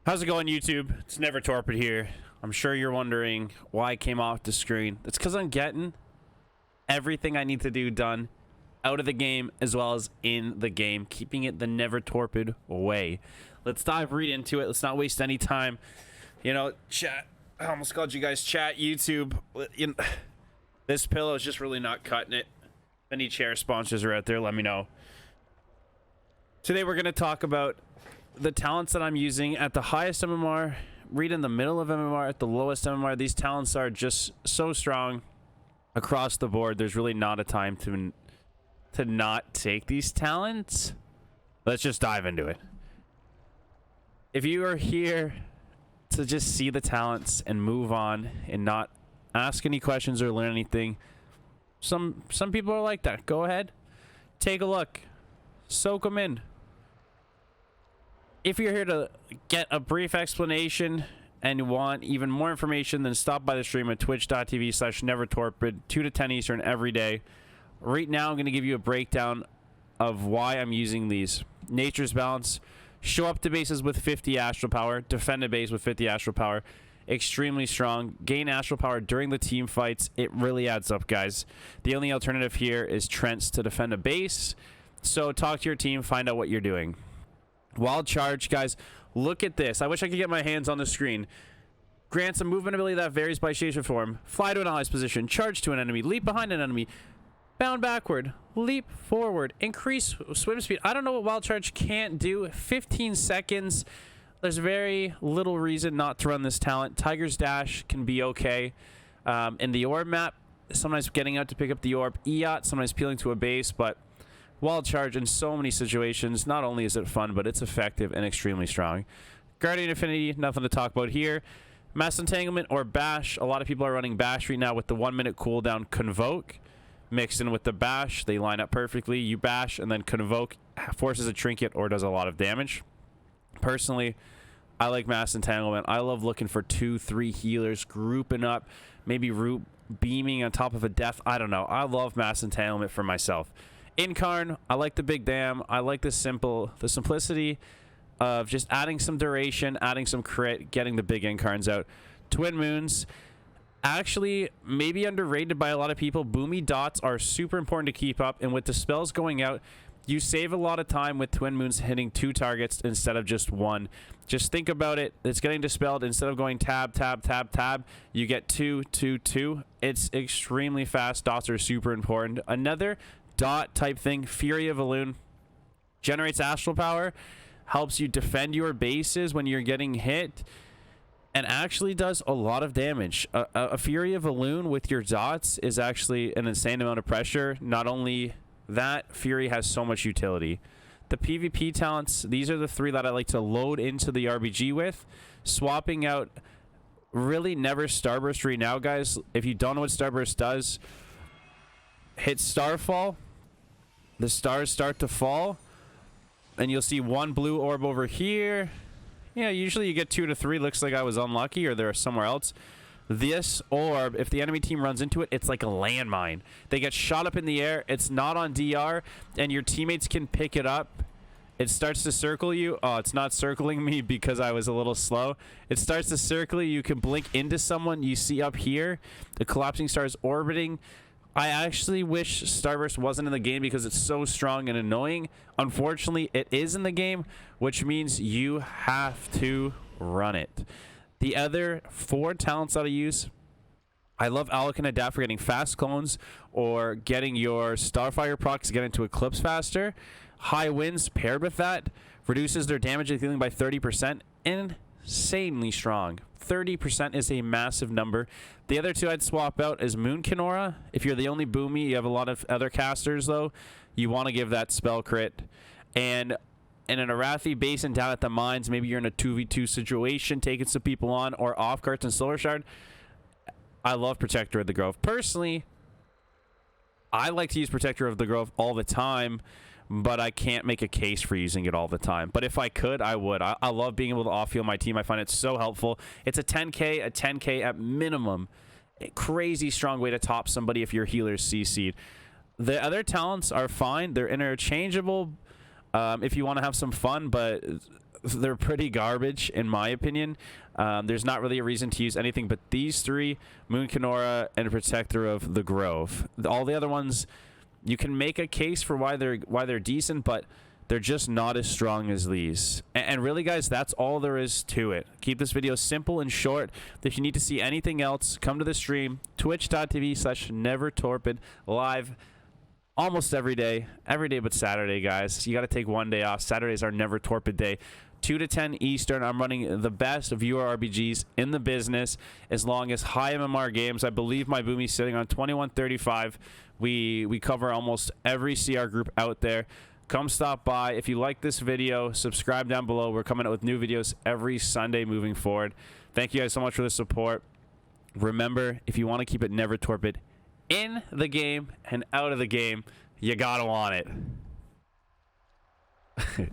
How's it going, YouTube? It's Never Torpid here. I'm sure you're wondering why I came off the screen. It's because I'm getting everything I need to do done out of the game as well as in the game, keeping it the Never Torpid way. Let's dive right into it. Let's not waste any time. You know, chat. I almost called you guys chat, YouTube. This pillow is just really not cutting it. If any chair sponsors are out there, let me know. Today we're going to talk about the talents that I'm using at the highest MMR, right in the middle of MMR, at the lowest MMR. These talents are just so strong across the board. There's really not a time to not take these talents. Let's just dive into it. If you are here to just see the talents and move on and not ask any questions or learn anything, some people are like that. Go ahead, take a look, soak them in. If you're here to get a brief explanation and want even more information, then stop by the stream at twitch.tv/nevertorpid, 2 to 10 Eastern every day. Right now, I'm going to give you a breakdown of why I'm using these. Nature's Balance. Show up to bases with 50 Astral Power. Defend a base with 50 Astral Power. Extremely strong. Gain Astral Power during the team fights. It really adds up, guys. The only alternative here is Trent's to defend a base. So talk to your team. Find out what you're doing. Wild Charge, guys, look at this. I wish I could get my hands on the screen. Grants a movement ability that varies by shape or form. Fly to an ally's position. Charge to an enemy. Leap behind an enemy. Bound backward. Leap forward. Increase swim speed. I don't know what Wild Charge can't do. 15 seconds. There's very little reason not to run this talent. Tiger's Dash can be okay. In the orb map, sometimes getting out to pick up the orb. EOT, sometimes peeling to a base, but Wild Charge in so many situations. Not only is it fun, but it's effective and extremely strong. Guardian Affinity, nothing to talk about here. Mass Entanglement or Bash. A lot of people are running Bash right now with the 1 minute cooldown Convoke. Mixed in with the Bash, they line up perfectly. You bash and then Convoke forces a trinket or does a lot of damage. Personally, I like Mass Entanglement. I love looking for 2-3 healers grouping up, maybe root beaming on top of a death. I don't know. I love Mass Entanglement for myself. Incarn, I like the big dam. I like the simplicity of just adding some duration, adding some crit, getting the big Incarns out. Twin Moons, actually maybe underrated by a lot of people. Boomy dots are super important to keep up, and with the spells going out, you save a lot of time with Twin Moons hitting 2 targets instead of just 1. Just think about it. It's getting dispelled. Instead of going tab, tab, tab, tab, you get 2, 2, 2. It's extremely fast. Dots are super important. Another dot type thing, Fury of Elune, generates Astral Power, helps you defend your bases when you're getting hit, and actually does a lot of damage. A Fury of Elune with your dots is actually an insane amount of pressure. Not only that, Fury has so much utility. The PvP talents, these are the 3 that I like to load into the RBG with. Swapping out really never Starburst right now, guys. If you don't know what Starburst does, hit Starfall. The stars start to fall, and you'll see 1 blue orb over here. Yeah, usually you get 2 to 3. Looks like I was unlucky or they're somewhere else. This orb, if the enemy team runs into it, it's like a landmine. They get shot up in the air. It's not on DR, and your teammates can pick it up. It starts to circle you. Oh, it's not circling me because I was a little slow. It starts to circle you. You can blink into someone. You see up here, the collapsing star is orbiting. I actually wish Starburst wasn't in the game because it's so strong and annoying. Unfortunately, it is in the game, which means you have to run it. The other 4 talents that I use, I love Alec and Adapt for getting fast clones or getting your Starfire procs to get into Eclipse faster. High Winds paired with that reduces their damage and healing by 30%. Insanely strong. 30% is a massive number. The other 2 I'd swap out is Moon Kinora. If you're the only Boomy, you have a lot of other casters though, you want to give that spell crit. And in an Arathi basin down at the mines, maybe you're in a 2v2 situation, taking some people on, or off carts and Solar Shard, I love Protector of the Grove. Personally, I like to use Protector of the Grove all the time, but I can't make a case for using it all the time. But if I could, I would. I love being able to off-heal my team. I find it so helpful. It's a 10k at minimum. A crazy strong way to top somebody if your healer's CC'd. The other talents are fine. They're interchangeable if you want to have some fun, but they're pretty garbage in my opinion. There's not really a reason to use anything but these three: Moon Kenora and Protector of the Grove. All the other ones, you can make a case for why they're decent, but they're just not as strong as these. And really, guys, that's all there is to it. Keep this video simple and short. If you need to see anything else, come to the stream, twitch.tv/nevertorpid, live almost every day but Saturday, guys. You got to take one day off. Saturdays are Never Torpid Day. 2 to 10 Eastern. I'm running the best viewer RPGs in the business, as long as high MMR games. I believe my Boomy's sitting on 2135. We cover almost every CR group out there. Come stop by. If you like this video, subscribe down below. We're coming out with new videos every Sunday moving forward. Thank you guys so much for the support. Remember, if you want to keep it Never Torpid in the game and out of the game, you gotta want it.